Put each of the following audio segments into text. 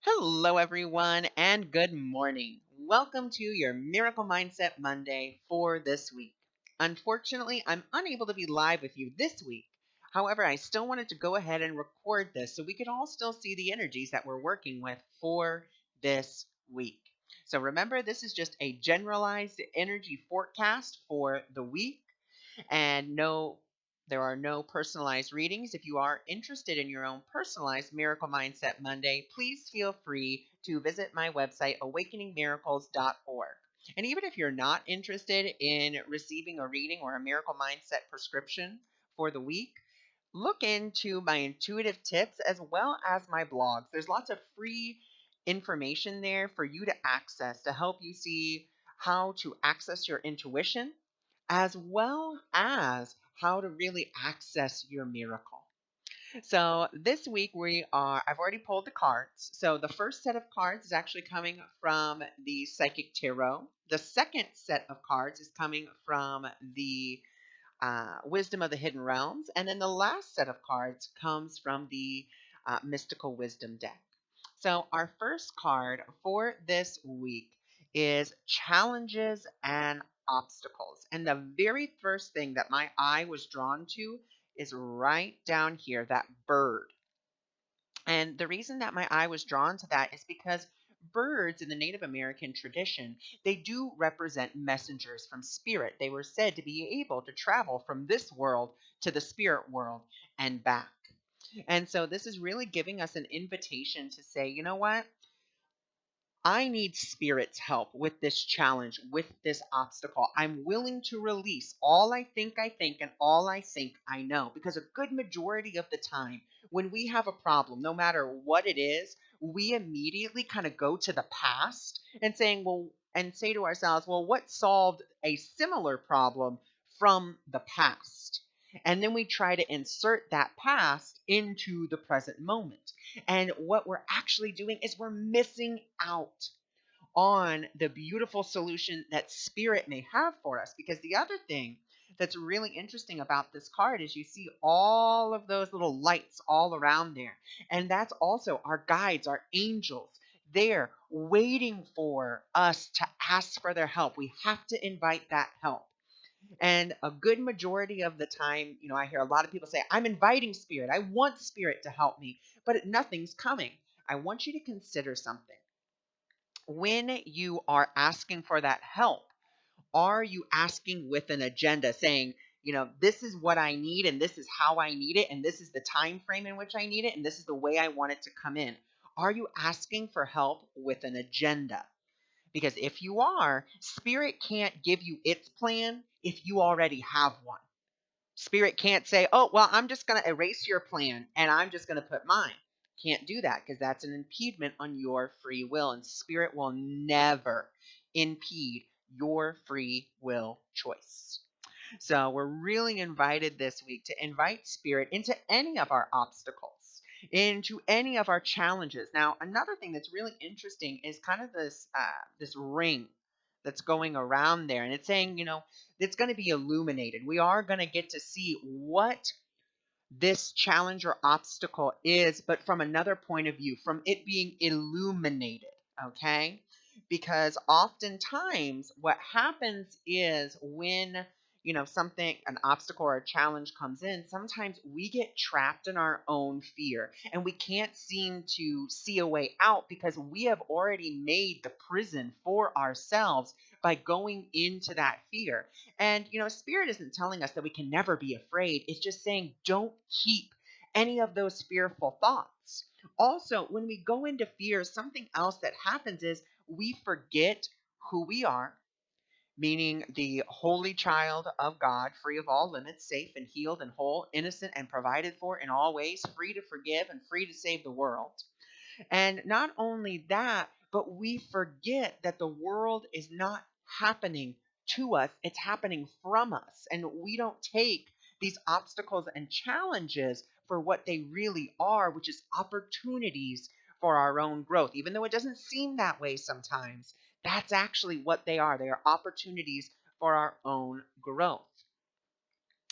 Hello, everyone, and good morning. Welcome to your Miracle Mindset Monday for this week. Unfortunately, I'm unable to be live with you this week. However, I still wanted to go ahead and record this so we could all still see the energies that we're working with for this week. So remember, this is just a generalized energy forecast for the week. And no, there are no personalized readings. If you are interested in your own personalized Miracle Mindset Monday, please feel free to visit my website, awakeningmiracles.org. And even if you're not interested in receiving a reading or a Miracle Mindset prescription for the week, look into my intuitive tips as well as my blogs. There's lots of free information there for you to access to help you see how to access your intuition as well as how to really access your miracle. So this week I've already pulled the cards. So the first set of cards is actually coming from the Psychic Tarot. The second set of cards is coming from the Wisdom of the Hidden Realms. And then the last set of cards comes from the Mystical Wisdom deck. So our first card for this week is Challenges and Obstacles. And the very first thing that my eye was drawn to is right down here, that bird. And the reason that my eye was drawn to that is because birds in the Native American tradition, they do represent messengers from spirit. They were said to be able to travel from this world to the spirit world and back. And so this is really giving us an invitation to say, you know what? I need spirit's help with this challenge, with this obstacle. I'm willing to release all I think, and all I think I know. Because a good majority of the time, when we have a problem, no matter what it is, we immediately kind of go to the past and say to ourselves, well, what solved a similar problem from the past? And then we try to insert that past into the present moment. And what we're actually doing is we're missing out on the beautiful solution that spirit may have for us. Because the other thing that's really interesting about this card is you see all of those little lights all around there. And that's also our guides, our angels. They're waiting for us to ask for their help. We have to invite that help. And a good majority of the time, I hear a lot of people say, I'm inviting spirit. I want spirit to help me, but nothing's coming. I want you to consider something. When you are asking for that help, are you asking with an agenda saying, this is what I need and this is how I need it and this is the time frame in which I need it and this is the way I want it to come in? Are you asking for help with an agenda? Because if you are, spirit can't give you its plan if you already have one. Spirit can't say, oh, well, I'm just going to erase your plan and I'm just going to put mine. Can't do that because that's an impediment on your free will. And spirit will never impede your free will choice. So we're really invited this week to invite spirit into any of our obstacles, into any of our challenges. Now, another thing that's really interesting is kind of this ring that's going around there, and it's saying, it's going to be illuminated. We are going to get to see what this challenge or obstacle is, but from another point of view, from it being illuminated, okay? Because oftentimes what happens is when, an obstacle or a challenge comes in, sometimes we get trapped in our own fear and we can't seem to see a way out because we have already made the prison for ourselves by going into that fear. And, spirit isn't telling us that we can never be afraid. It's just saying, don't keep any of those fearful thoughts. Also, when we go into fear, something else that happens is we forget who we are, meaning the holy child of God, free of all limits, safe and healed and whole, innocent and provided for in all ways, free to forgive and free to save the world. And not only that, but we forget that the world is not happening to us, it's happening from us. And we don't take these obstacles and challenges for what they really are, which is opportunities for our own growth. Even though it doesn't seem that way sometimes, that's actually what they are. They are opportunities for our own growth.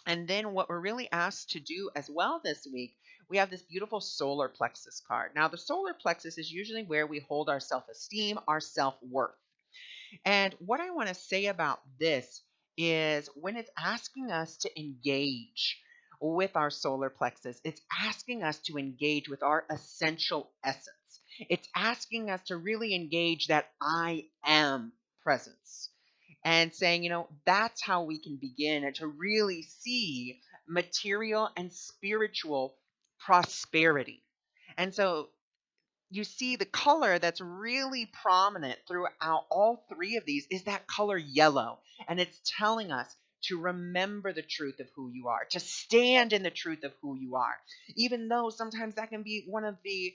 And then what we're really asked to do as well this week, we have this beautiful solar plexus card. Now, the solar plexus is usually where we hold our self esteem, our self worth. And what I want to say about this is when it's asking us to engage with our solar plexus, it's asking us to engage with our essential essence. It's asking us to really engage that I am presence and saying, that's how we can begin and to really see material and spiritual prosperity. And so you see the color that's really prominent throughout all three of these is that color yellow. And it's telling us to remember the truth of who you are, to stand in the truth of who you are, even though sometimes that can be one of the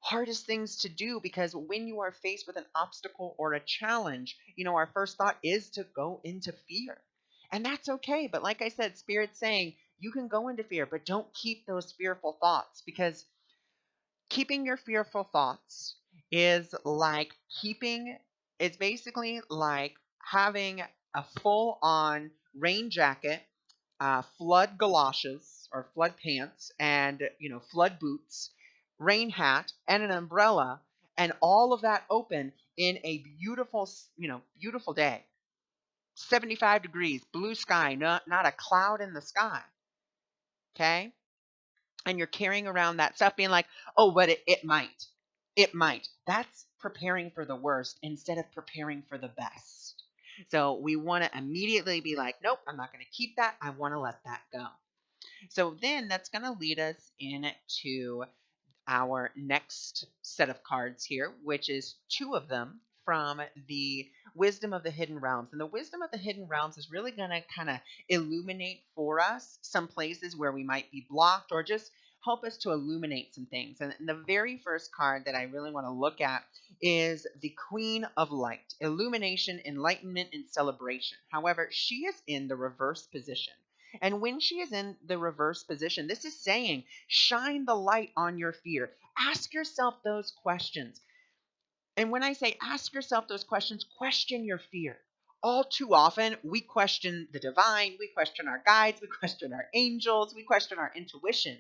hardest things to do because when you are faced with an obstacle or a challenge, our first thought is to go into fear. And that's okay. But like I said, Spirit's saying you can go into fear, but don't keep those fearful thoughts because keeping your fearful thoughts is like keeping it's basically like having a full on rain jacket, flood galoshes or flood pants, and flood boots, rain hat, and an umbrella, and all of that open in a beautiful beautiful day, 75 degrees, blue sky, not a cloud in the sky. Okay, and you're carrying around that stuff being like, oh, but it might. It might. That's preparing for the worst instead of preparing for the best. So we want to immediately be like, nope, I'm not going to keep that. I want to let that go. So then that's going to lead us into our next set of cards here, which is two of them from the Wisdom of the Hidden Realms. And the Wisdom of the Hidden Realms is really going to kind of illuminate for us some places where we might be blocked or just help us to illuminate some things. And the very first card that I really want to look at is the Queen of Light, illumination, enlightenment, and celebration. However, she is in the reverse position. And when she is in the reverse position, this is saying shine the light on your fear. Ask yourself those questions. And when I say ask yourself those questions, question your fear. All too often, we question the divine, we question our guides, we question our angels, we question our intuition.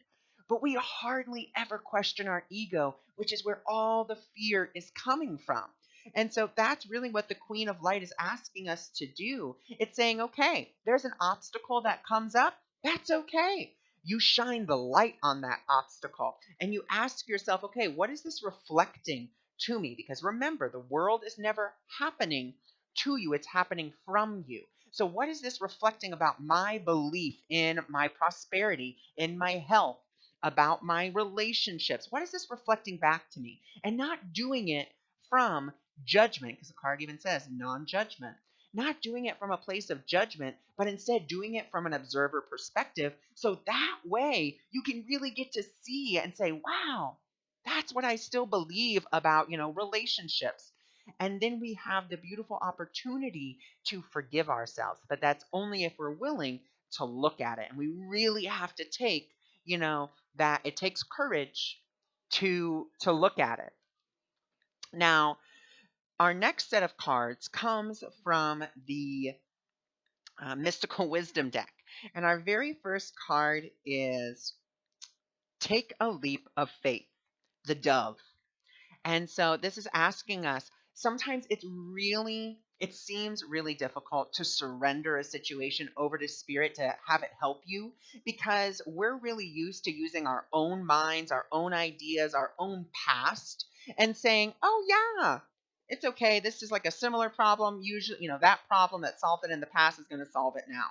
But we hardly ever question our ego, which is where all the fear is coming from. And so that's really what the Queen of Light is asking us to do. It's saying, okay, there's an obstacle that comes up. That's okay. You shine the light on that obstacle and you ask yourself, okay, what is this reflecting to me? Because remember, the world is never happening to you, it's happening from you. So, what is this reflecting about my belief in my prosperity, in my health, about my relationships? What is this reflecting back to me? And not doing it from judgment, because the card even says non judgment. Not doing it from a place of judgment, but instead doing it from an observer perspective. So that way you can really get to see and say, wow, that's what I still believe about, relationships. And then we have the beautiful opportunity to forgive ourselves. But that's only if we're willing to look at it. And we really have to take, that it takes courage to look at it. Now, our next set of cards comes from the Mystical Wisdom deck. And our very first card is Take a Leap of Faith, the dove. And so this is asking us, sometimes it seems really difficult to surrender a situation over to spirit to have it help you because we're really used to using our own minds, our own ideas, our own past and saying, oh, yeah, it's okay. This is like a similar problem. Usually, that problem that solved it in the past is going to solve it now,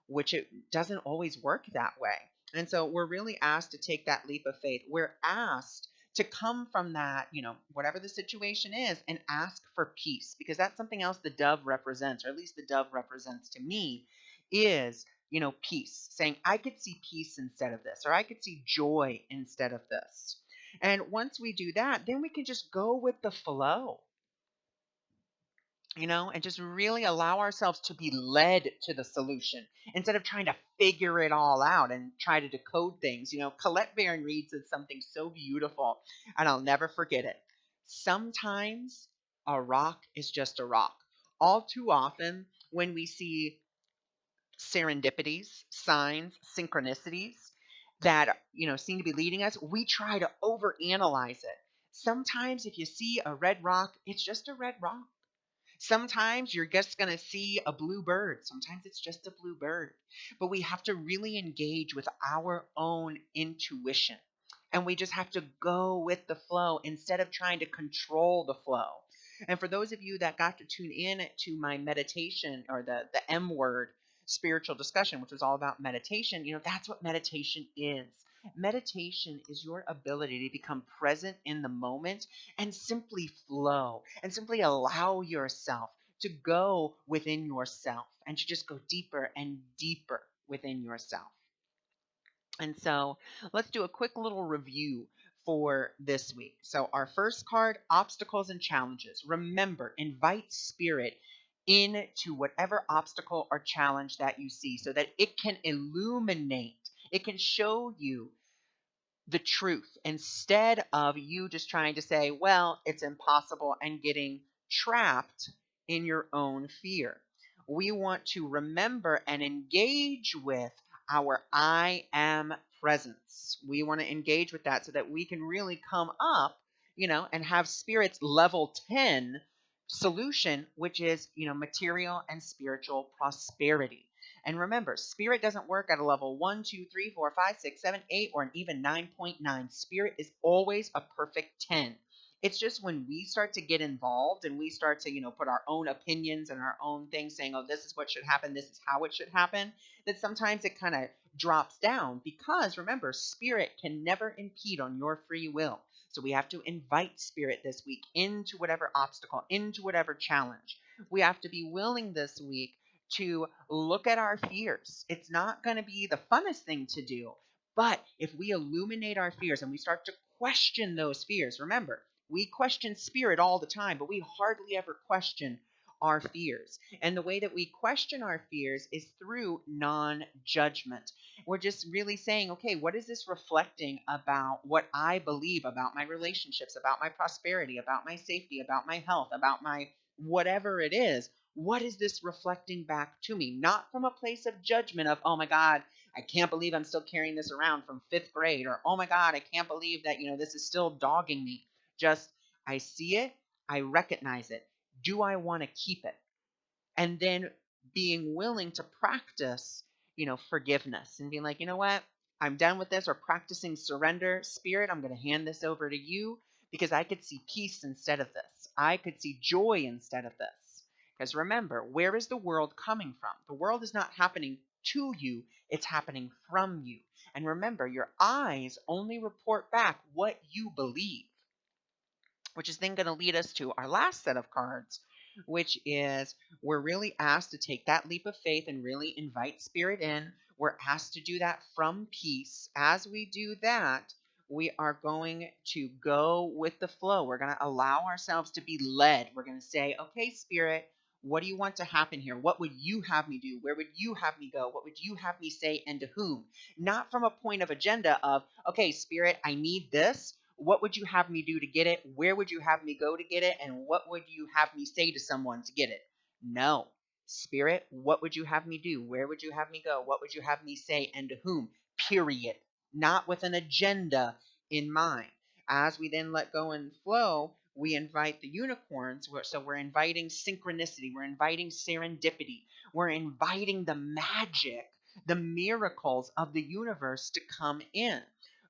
which it doesn't always work that way. And so we're really asked to take that leap of faith. We're asked to come from that, whatever the situation is, and ask for peace, because that's something else the dove represents, or at least the dove represents to me, is, peace. Saying, I could see peace instead of this, or I could see joy instead of this. And once we do that, then we can just go with the flow, and just really allow ourselves to be led to the solution instead of trying to figure it all out and try to decode things. Colette Baron Reed says something so beautiful, and I'll never forget it. Sometimes a rock is just a rock. All too often, when we see serendipities, signs, synchronicities, that, seem to be leading us, we try to overanalyze it. Sometimes if you see a red rock, it's just a red rock. Sometimes you're just going to see a blue bird. Sometimes it's just a blue bird. But we have to really engage with our own intuition. And we just have to go with the flow instead of trying to control the flow. And for those of you that got to tune in to my meditation, or the M word spiritual discussion, which was all about meditation, that's what meditation is. Meditation is your ability to become present in the moment and simply flow and simply allow yourself to go within yourself and to just go deeper and deeper within yourself. And so let's do a quick little review for this week. So, our first card, obstacles and challenges. Remember, invite spirit into whatever obstacle or challenge that you see so that it can illuminate, it can show you the truth instead of you just trying to say, well, it's impossible, and getting trapped in your own fear. We want to remember and engage with our I am presence. We want to engage with that so that we can really come up, and have spirit's level 10 solution, which is, material and spiritual prosperity. And remember, spirit doesn't work at a level 1, 2, 3, 4, 5, 6, 7, 8, or an even 9.9. Spirit is always a perfect 10. It's just when we start to get involved and we start to, put our own opinions and our own things, saying, oh, this is what should happen, this is how it should happen, that sometimes it kind of drops down, because remember, spirit can never impede on your free will. So we have to invite spirit this week into whatever obstacle, into whatever challenge. We have to be willing this week to look at our fears. It's not going to be the funnest thing to do, but if we illuminate our fears and we start to question those fears, remember, we question spirit all the time, but we hardly ever question our fears. And the way that we question our fears is through non-judgment. We're just really saying, okay, what is this reflecting about what I believe about my relationships, about my prosperity, about my safety, about my health, about my whatever it is? What is this reflecting back to me? Not from a place of judgment of, oh my God, I can't believe I'm still carrying this around from 5th grade, or oh my God, I can't believe that, this is still dogging me. Just, I see it, I recognize it. Do I want to keep it? And then being willing to practice, forgiveness, and being like, you know what, I'm done with this, or practicing surrender. Spirit, I'm going to hand this over to you, because I could see peace instead of this. I could see joy instead of this. Because remember, where is the world coming from? The world is not happening to you, it's happening from you. And remember, your eyes only report back what you believe, which is then going to lead us to our last set of cards, which is, we're really asked to take that leap of faith and really invite spirit in. We're asked to do that from peace. As we do that, we are going to go with the flow. We're going to allow ourselves to be led. We're going to say, okay, spirit, what do you want to happen here? What would you have me do? Where would you have me go? What would you have me say, and to whom? Not from a point of agenda of, okay, spirit, I need this. What would you have me do to get it? Where would you have me go to get it? And what would you have me say to someone to get it? No. Spirit, what would you have me do? Where would you have me go? What would you have me say, and to whom? Period. Not with an agenda in mind. As we then let go and flow, we invite the unicorns. So we're inviting synchronicity. We're inviting serendipity. We're inviting the magic, the miracles of the universe to come in.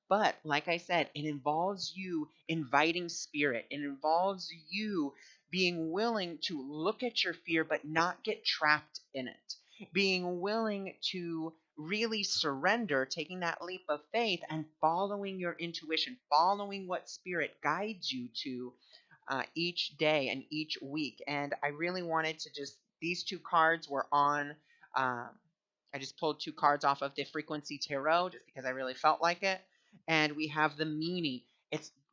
But like I said, it involves you inviting spirit. It involves you being willing to look at your fear but not get trapped in it. Being willing to really surrender, taking that leap of faith and following your intuition, following what spirit guides you to each day and each week. And I really wanted to just, these two cards were on. Um, I just pulled two cards off of the Frequency Tarot just because I really felt like it. And we have the meaning.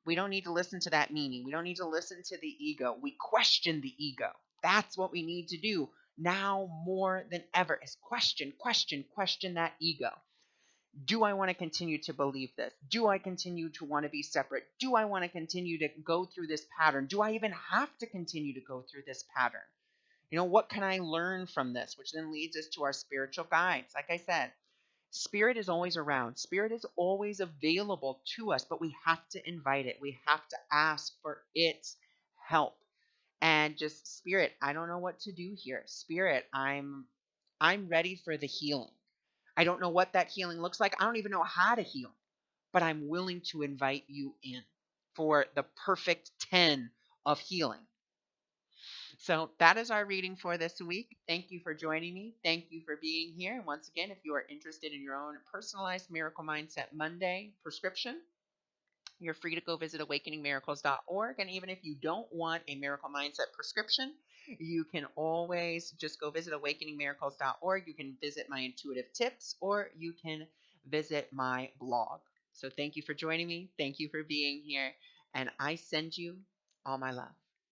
We don't need to listen to that meaning. We don't need to listen to the ego. We question the ego. That's what we need to do now more than ever, is question, question, question that ego. Do I want to continue to believe this? Do I continue to want to be separate? Do I want to continue to go through this pattern? Do I even have to continue to go through this pattern? What can I learn from this? Which then leads us to our spiritual guides. Like I said, Spirit is always around. Spirit is always available to us, but we have to invite it. We have to ask for its help. And just spirit, I don't know what to do here. Spirit, I'm ready for the healing. I don't know what that healing looks like. I don't even know how to heal, but I'm willing to invite you in for the perfect 10 of healing. So that is our reading for this week. Thank you for joining me. Thank you for being here. And once again, if you are interested in your own personalized Miracle Mindset Monday prescription, you're free to go visit awakeningmiracles.org. And even if you don't want a Miracle Mindset prescription, you can always just go visit awakeningmiracles.org. You can visit my intuitive tips, or you can visit my blog. So thank you for joining me. Thank you for being here. And I send you all my love.